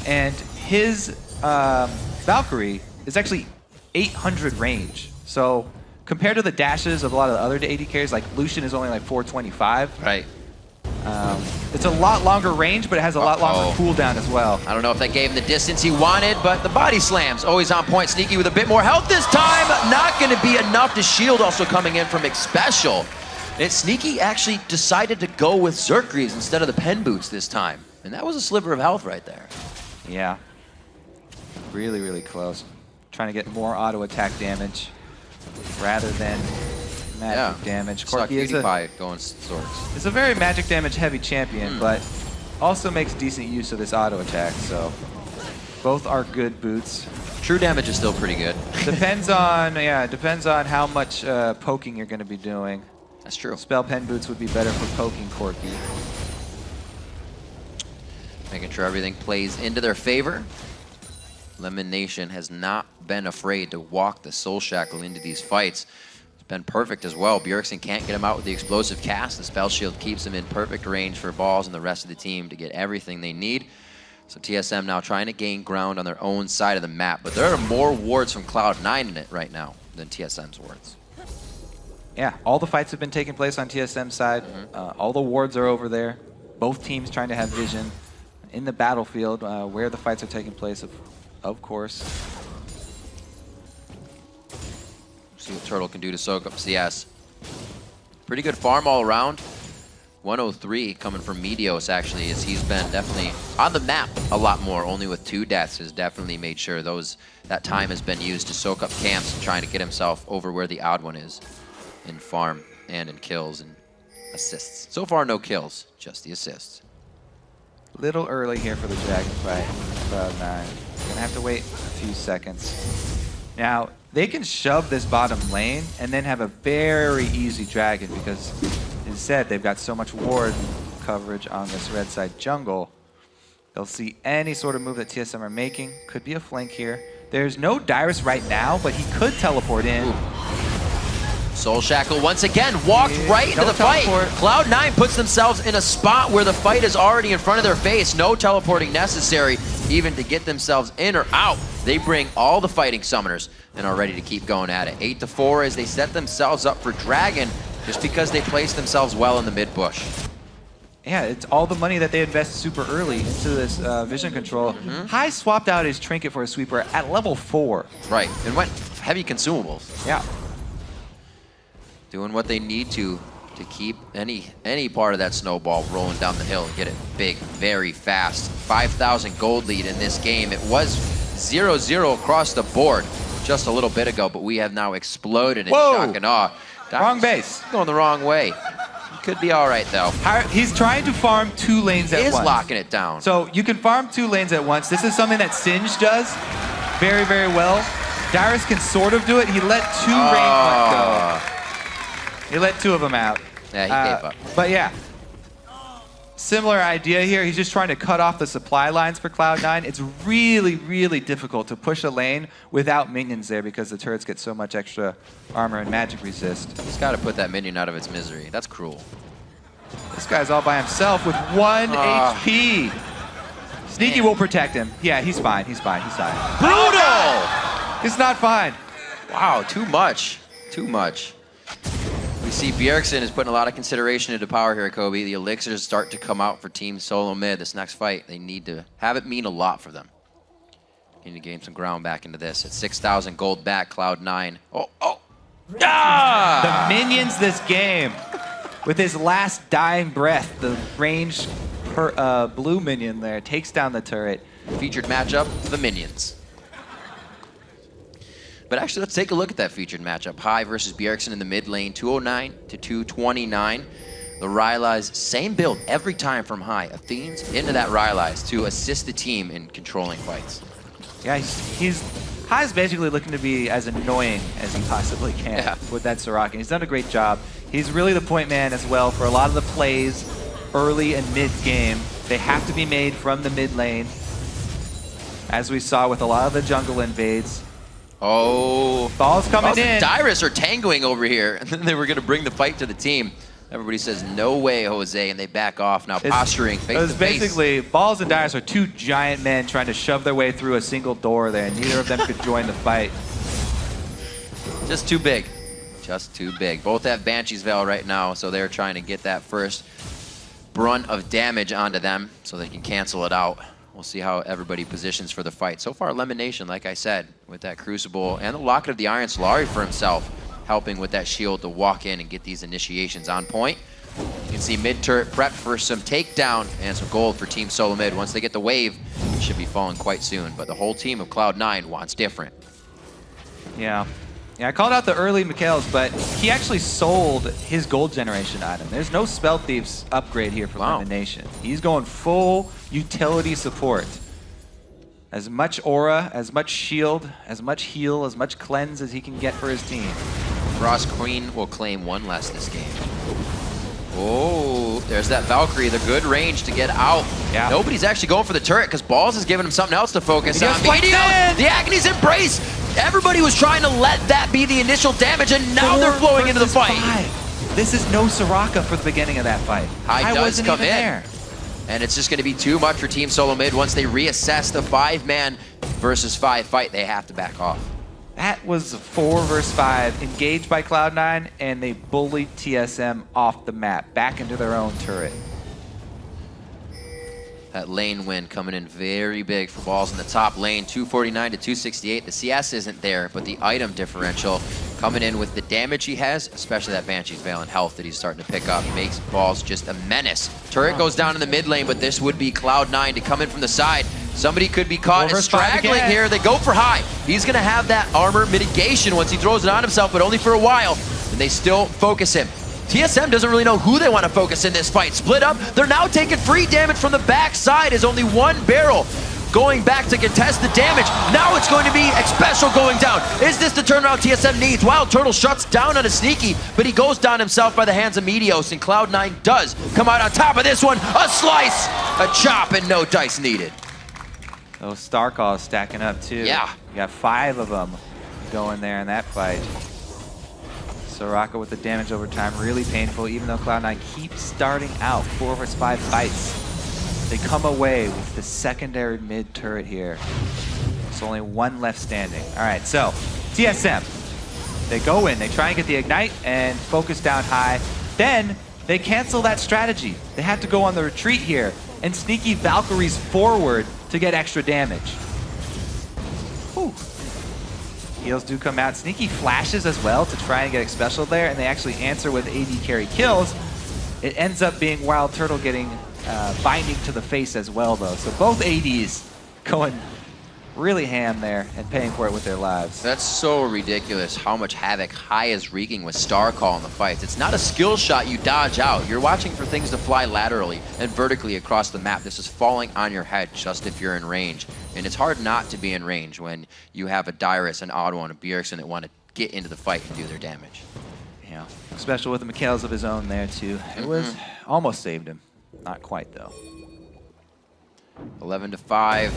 and his Valkyrie is actually 800 range. So compared to the dashes of a lot of the other AD carries, like Lucian is only like 425. Right. It's a lot longer range, but it has a lot longer cooldown as well. I don't know if that gave him the distance he wanted, but the body slams always on point. Sneaky with a bit more health this time. Not going to be enough. The shield also coming in from Xpecial. And Sneaky actually decided to go with Zerkries instead of the pen boots this time. And that was a sliver of health right there. Yeah. Really, really close. Trying to get more auto attack damage rather than magic damage. Saw Corki is PewDiePie going swords. It's a very magic damage heavy champion, but also makes decent use of this auto attack, so both are good boots. True damage is still pretty good. Depends on how much poking you're going to be doing. That's true. Spell pen boots would be better for poking Corki. Making sure everything plays into their favor. Lemon Nation has not been afraid to walk the Soul Shackle into these fights. It's been perfect as well. Bjergsen can't get him out with the explosive cast. The spell shield keeps him in perfect range for balls and the rest of the team to get everything they need. So TSM now trying to gain ground on their own side of the map, but there are more wards from Cloud9 in it right now than TSM's wards. Yeah, all the fights have been taking place on TSM's side. All the wards are over there. Both teams trying to have vision in the battlefield where the fights are taking place, of course. See what Turtle can do to soak up CS. Pretty good farm all around. 103 coming from Meteos actually, as he's been definitely on the map a lot more, only with 2 deaths, has definitely made sure that time has been used to soak up camps and trying to get himself over where the Odd One is in farm and in kills and assists. So far, no kills, just the assists. Little early here for the Dragon fight. Cloud9. Gonna have to wait a few seconds. Now, they can shove this bottom lane and then have a very easy Dragon because instead they've got so much ward coverage on this red side jungle. They'll see any sort of move that TSM are making. Could be a flank here. There's no Dyrus right now, but he could teleport in. Ooh. Soul Shackle once again walked right into the fight. Cloud9 puts themselves in a spot where the fight is already in front of their face. No teleporting necessary even to get themselves in or out. They bring all the fighting summoners and are ready to keep going at it. 8-4 as they set themselves up for Dragon just because they placed themselves well in the mid bush. Yeah, it's all the money that they invest super early into this vision control. High swapped out his trinket for a sweeper at level 4. Right, and went heavy consumables. Yeah. Doing what they need to keep any part of that snowball rolling down the hill and get it big, very fast. 5,000 gold lead in this game. It was 0-0 across the board just a little bit ago, but we have now exploded in shock and awe. Wrong base. Going the wrong way. Could be all right, though. He's trying to farm 2 lanes at He is once. locking it down. So you can farm 2 lanes at once. This is something that Singe does very, very well. Dyrus can sort of do it. He let 2 range ones go. He let 2 of them out. Yeah, he gave up. But yeah, similar idea here. He's just trying to cut off the supply lines for Cloud9. It's really, really difficult to push a lane without minions there because the turrets get so much extra armor and magic resist. He's got to put that minion out of its misery. That's cruel. This guy's all by himself with 1 HP. Sneaky will protect him. Yeah, he's fine. He's fine. He's fine. Brutal! He's not fine. Wow, too much. Too much. We see Bjergsen is putting a lot of consideration into power here, Kobe. The elixirs start to come out for Team Solo Mid this next fight. They need to have it mean a lot for them. Need to gain some ground back into this. At 6,000 gold back, Cloud9. Oh. The minions this game. With his last dying breath, the ranged blue minion there takes down the turret. Featured matchup, the minions. But actually, let's take a look at that featured matchup. Hai versus Bjergsen in the mid lane, 209 to 229. The Rylai's same build every time from Hai. Athene's into that Rylai's to assist the team in controlling fights. Yeah, Hai's basically looking to be as annoying as he possibly can with that Soraka. He's done a great job. He's really the point man as well for a lot of the plays early and mid game. They have to be made from the mid lane, as we saw with a lot of the jungle invades. Oh, Ball's coming in. And Dyrus are tangoing over here, and then they were going to bring the fight to the team. Everybody says, no way, Jose, and they back off, now posturing face to face. Basically, Balls and Dyrus are 2 giant men trying to shove their way through a single door there, and neither of them could join the fight. Just too big. Just too big. Both have Banshee's Veil right now, so they're trying to get that first brunt of damage onto them so they can cancel it out. We'll see how everybody positions for the fight. So far, elimination, like I said, with that Crucible and the Locket of the Iron Solari for himself, helping with that shield to walk in and get these initiations on point. You can see mid-turret prepped for some takedown and some gold for Team Solo Mid. Once they get the wave, it should be falling quite soon. But the whole team of Cloud9 wants different. Yeah. Yeah, I called out the early Mikhails, but he actually sold his gold generation item. There's no Spell Thieves upgrade here for elimination. He's going full utility support. As much aura, as much shield, as much heal, as much cleanse as he can get for his team. Frost Queen will claim 1 less this game. Oh, there's that Valkyrie, the good range to get out. Yeah. Nobody's actually going for the turret because Balls is giving him something else to focus on. Meteos, the Agony's Embrace. Everybody was trying to let that be the initial damage, and now they're flowing into the fight. 5. This is no Soraka for the beginning of that fight. Hai does wasn't come even in. there. And it's just going to be too much for Team Solo Mid. Once they reassess the 5-man versus 5 fight, they have to back off. That was 4 versus 5, engaged by Cloud9, and they bullied TSM off the map, back into their own turret. That lane win coming in very big for Balls in the top lane, 249 to 268. The CS isn't there, but the item differential coming in with the damage he has, especially that Banshee's Veil and health that he's starting to pick up, makes Balls just a menace. Turret goes down in the mid lane, but this would be Cloud9 to come in from the side. Somebody could be caught as straggling here. They go for Hai. He's going to have that armor mitigation once he throws it on himself, but only for a while. And they still focus him. TSM doesn't really know who they want to focus in this fight. Split up. They're now taking free damage from the backside as only 1 barrel going back to contest the damage. Now it's going to be Special going down. Is this the turnaround TSM needs? Wild Turtle shuts down on a Sneaky, but he goes down himself by the hands of Meteos, and Cloud9 does come out on top of this one. A slice, a chop, and no dice needed. Those Star Calls stacking up too. Yeah. You got 5 of them going there in that fight. Soraka with the damage over time, really painful, even though Cloud9 keeps starting out 4 versus 5 fights. They come away with the secondary mid turret here. There's only 1 left standing. All right, so TSM, they go in, they try and get the Ignite and focus down Hai. Then they cancel that strategy. They have to go on the retreat here and Sneaky Valkyries forward to get extra damage. Whew. Heals do come out. Sneaky flashes as well to try and get Special there, and they actually answer with AD carry kills. It ends up being Wild Turtle getting binding to the face as well, though. So both ADs going really ham there and paying for it with their lives. That's so ridiculous how much havoc High is wreaking with Star Call in the fights. It's not a skill shot you dodge out. You're watching for things to fly laterally and vertically across the map. This is falling on your head just if you're in range. And it's hard not to be in range when you have a Dyrus, an Oddone, and a Bjergsen that want to get into the fight and do their damage. Yeah, special with the Mikhails of his own there too. It was almost saved him. Not quite though. 11-5.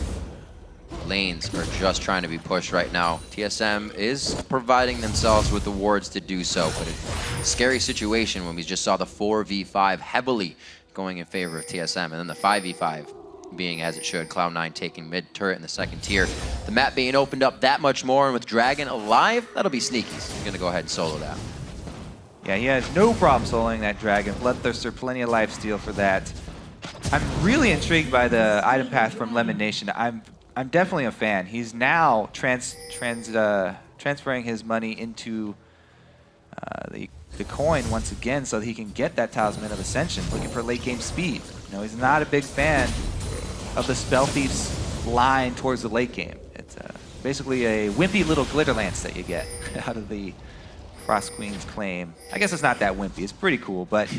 Lanes are just trying to be pushed right now. TSM is providing themselves with the wards to do so, but a scary situation when we just saw the 4v5 heavily going in favor of TSM, and then the 5v5 being as it should. Cloud9 taking mid turret in the second tier. The map being opened up that much more, and with Dragon alive, that'll be sneaky. He's gonna go ahead and solo that. Yeah, he has no problem soloing that Dragon. Bloodthirster, plenty of lifesteal for that. I'm really intrigued by the item path from Lemon Nation. I'm definitely a fan. He's now transferring his money into the coin once again so that he can get that Talisman of Ascension, looking for late game speed. You know, he's not a big fan of the Spell Thief's line towards the late game. It's basically a wimpy little glitter lance that you get out of the Frost Queen's claim. I guess it's not that wimpy. It's pretty cool, but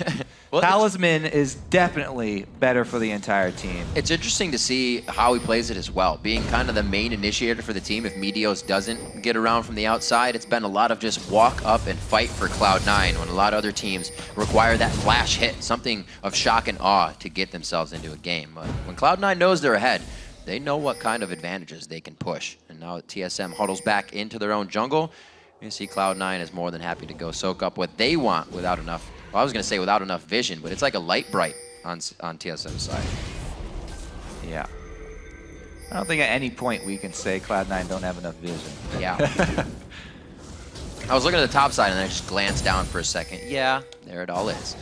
well, Talisman is definitely better for the entire team. It's interesting to see how he plays it as well. Being kind of the main initiator for the team, if Meteos doesn't get around from the outside, it's been a lot of just walk up and fight for Cloud9 when a lot of other teams require that flash hit, something of shock and awe to get themselves into a game. But when Cloud9 knows they're ahead, they know what kind of advantages they can push. And now that TSM huddles back into their own jungle, you see Cloud9 is more than happy to go soak up what they want without enough, well, I was going to say without enough vision, but it's like a light bright on TSM's side. Yeah. I don't think at any point we can say Cloud9 don't have enough vision. Yeah. I was looking at the top side and I just glanced down for a second. Yeah, there it all is.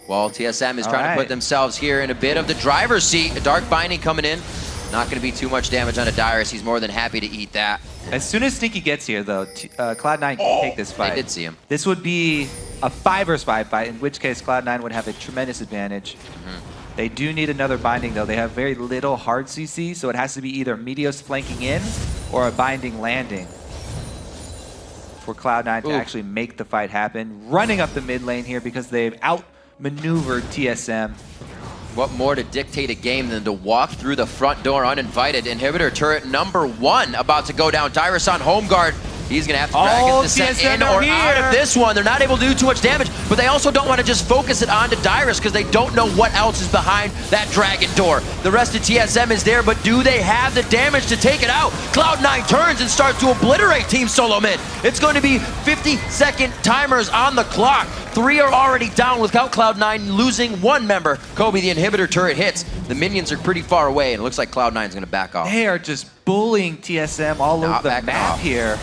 Well, TSM is trying to put themselves here in a bit of the driver's seat. A Dark Binding coming in. Not going to be too much damage on a Dyrus. He's more than happy to eat that. As soon as Sneaky gets here, though, Cloud9 can take this fight. I did see him. This would be a 5 vs 5 fight, in which case Cloud9 would have a tremendous advantage. They do need another binding, though. They have very little hard CC, so it has to be either Meteos flanking in or a binding landing for Cloud9 to actually make the fight happen. Running up the mid lane here because they've outmaneuvered TSM. What more to dictate a game than to walk through the front door uninvited? Inhibitor turret number 1 about to go down. Dyrus on home guard. He's going to have to drag his descent in or out of this one. They're not able to do too much damage, but they also don't want to just focus it onto Dyrus because they don't know what else is behind that dragon door. The rest of TSM is there, but do they have the damage to take it out? Cloud9 turns and starts to obliterate Team Solo Mid. It's going to be 50-second timers on the clock. 3 are already down without Cloud9 losing 1 member. Kobe, the inhibitor turret hits. The minions are pretty far away, and it looks like Cloud9 is going to back off. They are just bullying TSM all over the map here.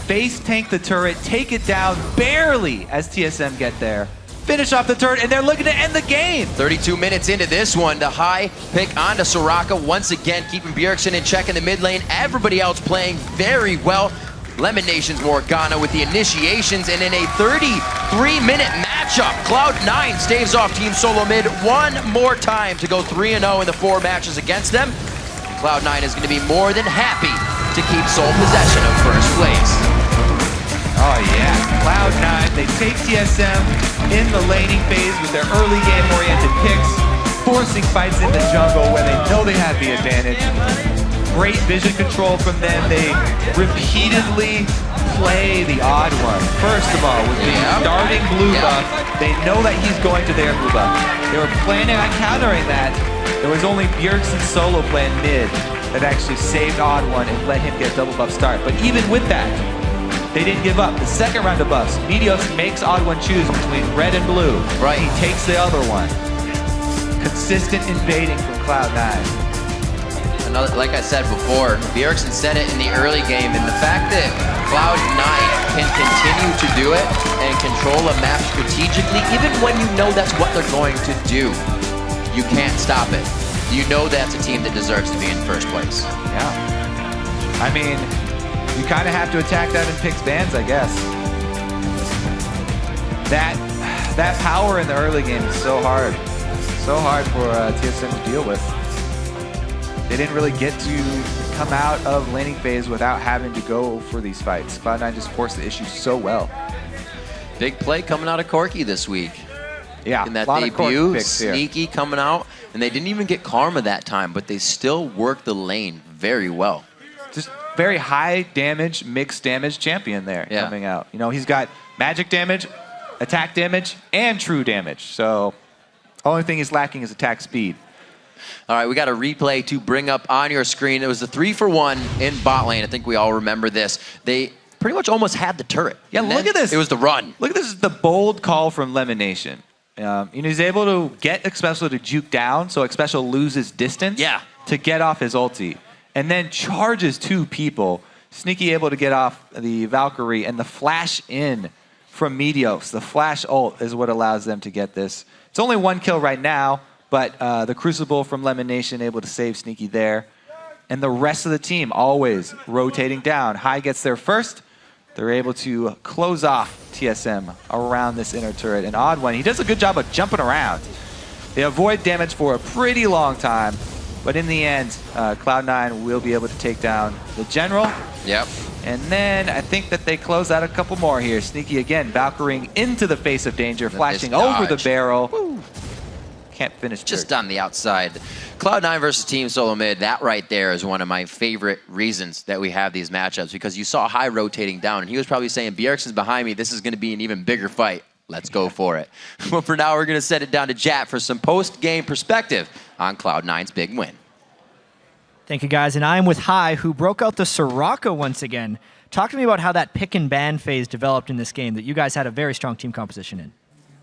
Base tank the turret, take it down barely as TSM get there. Finish off the turret, and they're looking to end the game. 32 minutes into this one, the high pick onto Soraka once again, keeping Bjergsen in check in the mid lane. Everybody else playing very well. Lemon Nation's Morgana with the initiations, and in a 33-minute matchup, Cloud9 staves off Team Solo Mid one more time to go 3-0 in the 4 matches against them. Cloud9 is going to be more than happy to keep sole possession of first place. Oh yeah, Cloud9, they take TSM in the laning phase with their early game-oriented picks, forcing fights in the jungle where they know they have the advantage. Great vision control from them. They repeatedly play the odd one. First of all, with the starting blue buff, they know that he's going to their blue buff. They were planning on countering that. There was only Bjergsen's solo plan mid that actually saved odd one and let him get a double buff start. But even with that, they didn't give up. The second round of buffs, Meteos makes odd one choose between red and blue. Right. He takes the other one. Consistent invading from Cloud9. Another, like I said before, Bjergsen said it in the early game, and the fact that Cloud9 can continue to do it and control a map strategically, even when you know that's what they're going to do, you can't stop it. You know that's a team that deserves to be in first place. Yeah. I mean, you kind of have to attack that in picks bans, I guess. That power in the early game is so hard. So hard for TSM to deal with. They didn't really get to come out of laning phase without having to go for these fights. Cloud9 just forced the issue so well. Big play coming out of Corki this week. Yeah, In that a lot of Corki debut, picks here. Sneaky coming out, and they didn't even get Karma that time, but they still worked the lane very well. Just very high damage, mixed damage champion there coming out. You know, he's got magic damage, attack damage, and true damage. So only thing he's lacking is attack speed. All right, we got a replay to bring up on your screen. It was the 3-for-1 in bot lane. I think we all remember this. They pretty much almost had the turret. Yeah, And look then at this. It was the run. Look at this, the bold call from Lemon Nation. He's able to get Xpecial to juke down, so Xpecial loses distance to get off his ulti. And then charges 2 people. Sneaky able to get off the Valkyrie, and the flash in from Meteos. The flash ult is what allows them to get this. It's only 1 kill right now, but the Crucible from Lemon Nation able to save Sneaky there. And the rest of the team always rotating down. High gets there first. They're able to close off TSM around this inner turret. And Odd One, he does a good job of jumping around. They avoid damage for a pretty long time, but in the end, Cloud9 will be able to take down the General. Yep. And then I think that they close out a couple more here. Sneaky again, Valkyrie into the face of danger, flashing over the barrel. Woo. Can't finish. Just on the outside. Cloud9 versus Team Solo Mid, that right there is one of my favorite reasons that we have these matchups, because you saw High rotating down, and he was probably saying, Bjergsen's behind me, this is going to be an even bigger fight. Let's go for it. But for now, we're going to set it down to Jat for some post-game perspective on Cloud9's big win. Thank you, guys. And I'm with High, who broke out the Soraka once again. Talk to me about how that pick and ban phase developed in this game that you guys had a very strong team composition in.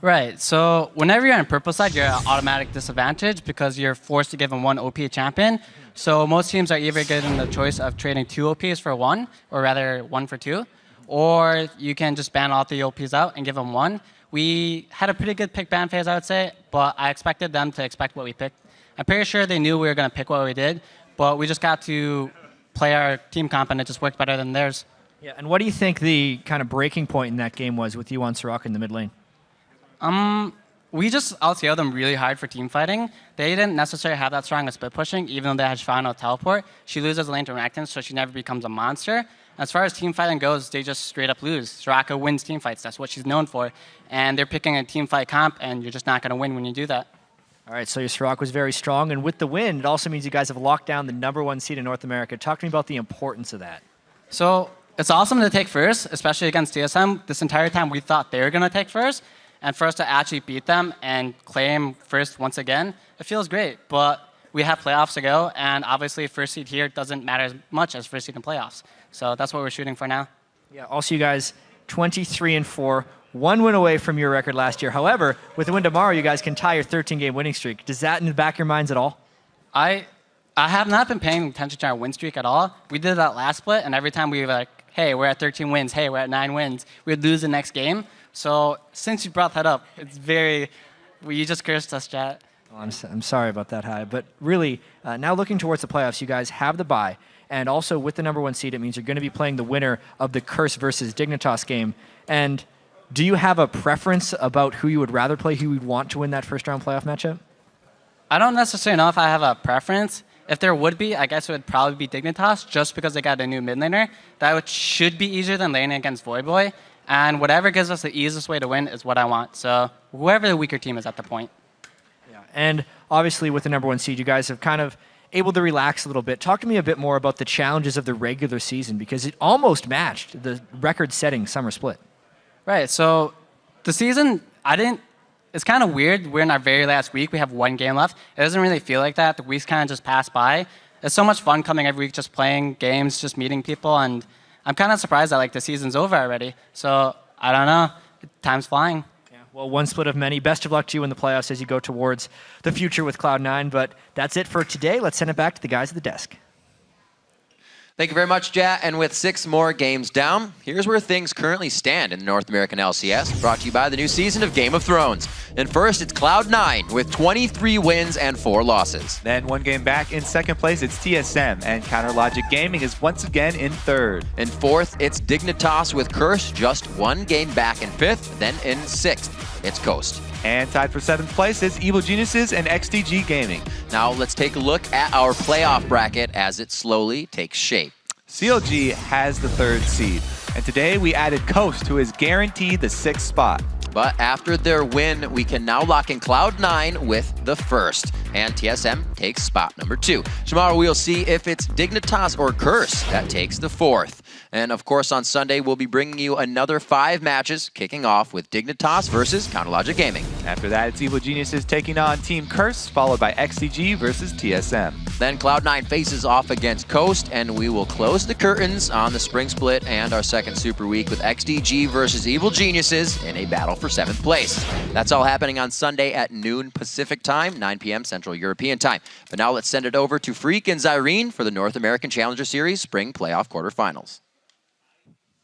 Right, so whenever you're on purple side, you're at automatic disadvantage because you're forced to give them 1 OP champion. So most teams are either given the choice of trading 2 OPs for 1, or rather 1 for 2, or you can just ban all 3 OPs out and give them 1. We had a pretty good pick ban phase, I would say, but I expected them to expect what we picked. I'm pretty sure they knew we were going to pick what we did, but we just got to play our team comp and it just worked better than theirs. Yeah, and what do you think the kind of breaking point in that game was with you on Soraka in the mid lane? We just outscaled them really hard for team fighting. They didn't necessarily have that strong of split pushing, even though they had Shyvana teleport. She loses lane to Renekton, so she never becomes a monster. As far as team fighting goes, they just straight up lose. Soraka wins team fights. That's what she's known for. And they're picking a team fight comp, and you're just not going to win when you do that. All right, so your Soraka was very strong, and with the win, it also means you guys have locked down the #1 seed in North America. Talk to me about the importance of that. So it's awesome to take first, especially against TSM. This entire time we thought they were going to take first. And for us to actually beat them and claim first once again, it feels great. But we have playoffs to go, and obviously first seed here doesn't matter as much as first seed in playoffs. So that's what we're shooting for now. Yeah, also you guys 23-4, 1 win away from your record last year. However, with the win tomorrow, you guys can tie your 13-game winning streak. Does that in the back of your minds at all? I have not been paying attention to our win streak at all. We did that last split, and every time we were like, hey, we're at 13 wins, hey, we're at 9 wins, we'd lose the next game. So since you brought that up, it's very, you just cursed us, chat. Well, I'm sorry about that, High. But really, now looking towards the playoffs, you guys have the bye. And also with the #1 seed, it means you're going to be playing the winner of the Curse versus Dignitas game. And do you have a preference about who you would rather play, who you would want to win that first round playoff matchup? I don't necessarily know if I have a preference. If there would be, I guess it would probably be Dignitas, just because they got a new mid laner. That should be easier than laning against Voidboy. And whatever gives us the easiest way to win is what I want. So whoever the weaker team is at the point. Yeah. And obviously with the #1 seed, you guys have kind of able to relax a little bit. Talk to me a bit more about the challenges of the regular season, because it almost matched the record-setting summer split. Right, so the season, it's kind of weird. We're in our very last week. We have 1 game left. It doesn't really feel like that. The weeks kind of just pass by. It's so much fun coming every week, just playing games, just meeting people, and I'm kind of surprised that the season's over already. So I don't know. Time's flying. Yeah, well, 1 split of many. Best of luck to you in the playoffs as you go towards the future with Cloud9. But that's it for today. Let's send it back to the guys at the desk. Thank you very much, Jat. And with 6 more games down, here's where things currently stand in the North American LCS, brought to you by the new season of Game of Thrones. And first, it's Cloud9 with 23 wins and 4 losses. Then 1 game back in second place, it's TSM, and Counter Logic Gaming is once again in third. In fourth, it's Dignitas with Curse, just 1 game back in 5th. Then in 6th, it's Coast. And tied for 7th place is Evil Geniuses and XTG Gaming. Now let's take a look at our playoff bracket as it slowly takes shape. CLG has the 3rd seed. And today we added Coast, who is guaranteed the 6th spot. But after their win, we can now lock in Cloud9 with the 1st. And TSM takes spot number 2. Tomorrow we'll see if it's Dignitas or Curse that takes the 4th. And of course on Sunday we'll be bringing you another 5 matches, kicking off with Dignitas versus Counterlogic Gaming. After that, it's Evil Geniuses taking on Team Curse, followed by XTG versus TSM. Then Cloud9 faces off against Coast, and we will close the curtains on the Spring Split and our 2nd Super Week with XDG versus Evil Geniuses in a battle for 7th place. That's all happening on Sunday at noon Pacific Time, 9 p.m. Central European Time. But now let's send it over to Freak and Zyrene for the North American Challenger Series Spring Playoff Quarterfinals.